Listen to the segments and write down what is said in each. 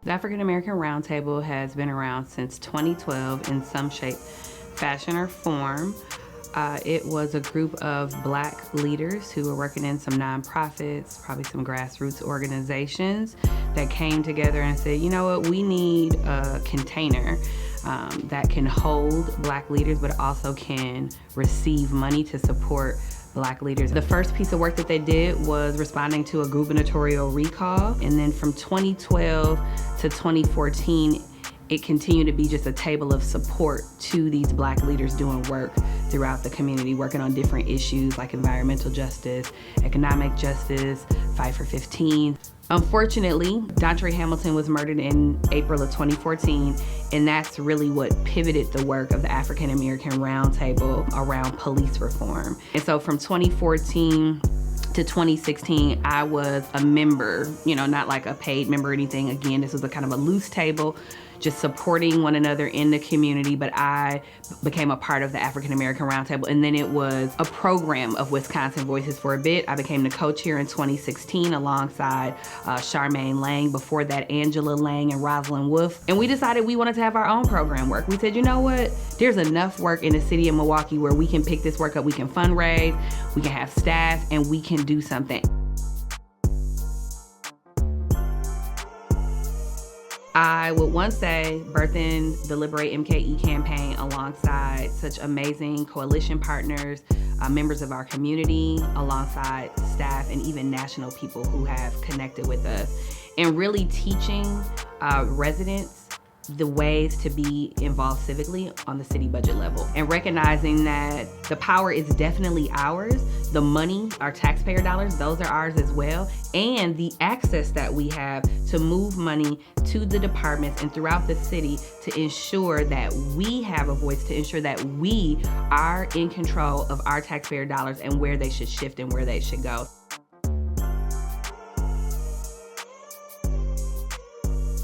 The African American Roundtable has been around since 2012 in some shape, fashion, or form. It was a group of Black leaders who were working in some nonprofits, probably some grassroots organizations, that came together and said, you know what, we need a container that can hold Black leaders, but also can receive money to support Black leaders. The first piece of work that they did was responding to a gubernatorial recall. And then from 2012 to 2014, it continued to be just a table of support to these Black leaders doing work throughout the community, working on different issues like environmental justice, economic justice, Fight for 15. Unfortunately, Dontre Hamilton was murdered in April of 2014, and that's really what pivoted the work of the African American Roundtable around police reform. And so from 2014 to 2016, I was a member, not like a paid member or anything. Again, this was a kind of a loose table, just supporting one another in the community, but I became a part of the African American Roundtable, and then it was a program of Wisconsin Voices for a bit. I became the co-chair in 2016 alongside Charmaine Lang, before that Angela Lang and Rosalind Wolf, and we decided we wanted to have our own program work. We said, you know what, there's enough work in the city of Milwaukee where we can pick this work up, we can fundraise, we can have staff, and we can do something. I would once say birthing the LiberateMKE campaign alongside such amazing coalition partners, members of our community, alongside staff, and even national people who have connected with us, and really teaching residents the ways to be involved civically on the city budget level, and recognizing that the power is definitely ours. The money, our taxpayer dollars, those are ours as well, and the access that we have to move money to the departments and throughout the city to ensure that we have a voice, to ensure that we are in control of our taxpayer dollars and where they should shift and where they should go.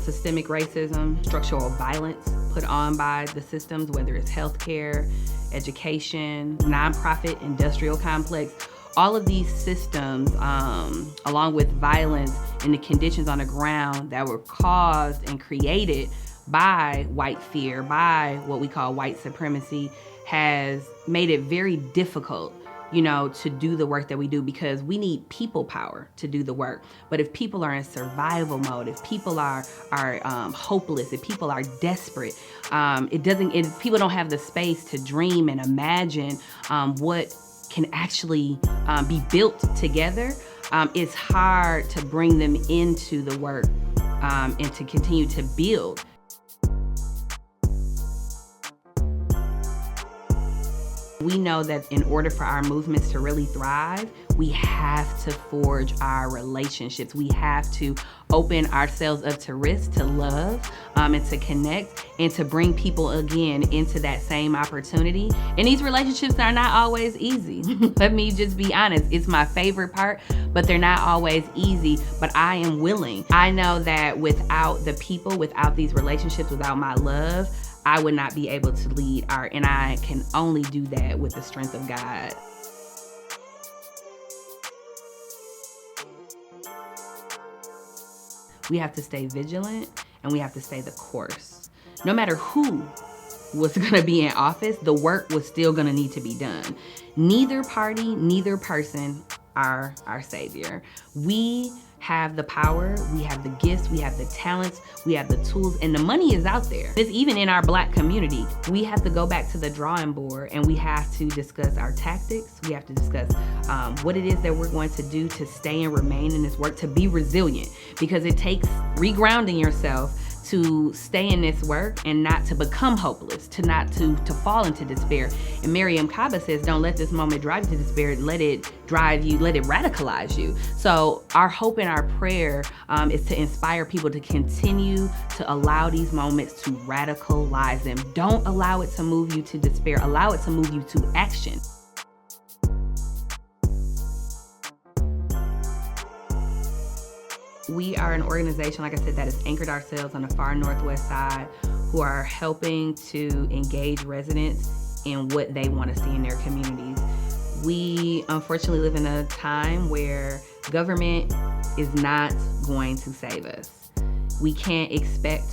Systemic racism, structural violence put on by the systems, whether it's healthcare, education, nonprofit, industrial complex, all of these systems, along with violence and the conditions on the ground that were caused and created by white fear, by what we call white supremacy, has made it very difficult to do the work that we do, because we need people power to do the work. But if people are in survival mode, if people are hopeless, if people are desperate, if people don't have the space to dream and imagine what can actually be built together, it's hard to bring them into the work and to continue to build. We know that in order for our movements to really thrive, we have to forge our relationships. We have to open ourselves up to risk, to love, and to connect, and to bring people again into that same opportunity. And these relationships are not always easy. Let me just be honest. It's my favorite part, but they're not always easy, but I am willing. I know that without the people, without these relationships, without my love, I would not be able to lead art, and I can only do that with the strength of God. We have to stay vigilant, and we have to stay the course. No matter who was gonna be in office, the work was still gonna need to be done. Neither party, neither person are our savior. We have the power, we have the gifts, we have the talents, we have the tools, and the money is out there. It's even in our Black community. We have to go back to the drawing board, and we have to discuss our tactics. We have to discuss what it is that we're going to do to stay and remain in this work, to be resilient, because it takes regrounding yourself to stay in this work and not to become hopeless, to not to fall into despair. And Miriam Kaba says, don't let this moment drive you to despair, let it drive you, let it radicalize you. So our hope and our prayer is to inspire people to continue to allow these moments to radicalize them. Don't allow it to move you to despair, allow it to move you to action. We are an organization, like I said, that has anchored ourselves on the far northwest side, who are helping to engage residents in what they want to see in their communities. We unfortunately live in a time where government is not going to save us. We can't expect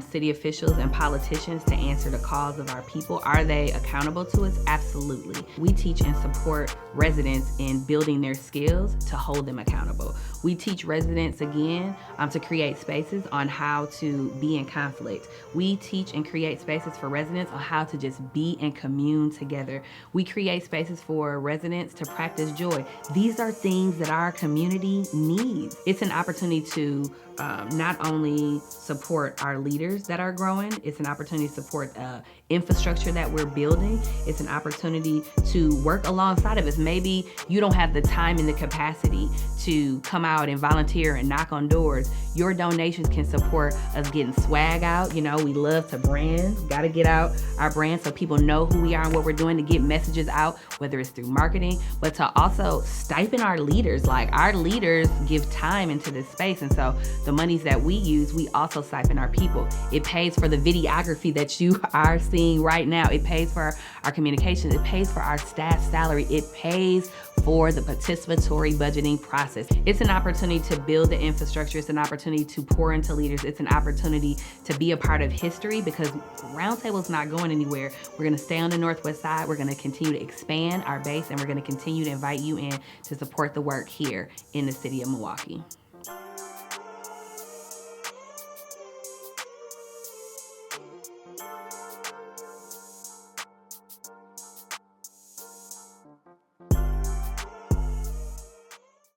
city officials and politicians to answer the calls of our people. Are they accountable to us? Absolutely. We teach and support residents in building their skills to hold them accountable. We teach residents, again, to create spaces on how to be in conflict. We teach and create spaces for residents on how to just be and commune together. We create spaces for residents to practice joy. These are things that our community needs. It's an opportunity to not only support our leaders that are growing, it's an opportunity to support infrastructure that we're building. It's an opportunity to work alongside of us. Maybe you don't have the time and the capacity to come out and volunteer and knock on doors. Your donations can support us getting swag out. You know, we love to brand. Got to get out our brand so people know who we are and what we're doing, to get messages out, whether it's through marketing, but to also stipend our leaders. Like, our leaders give time into this space, and so the monies that we use, we also stipend our people. It pays for the videography that you are seeing right now. It pays for our communications. It pays for our staff salary. It pays for the participatory budgeting process. It's an opportunity to build the infrastructure. It's an opportunity to pour into leaders. It's an opportunity to be a part of history, because Roundtable's not going anywhere. We're gonna stay on the Northwest side. We're gonna continue to expand our base, and we're gonna continue to invite you in to support the work here in the city of Milwaukee.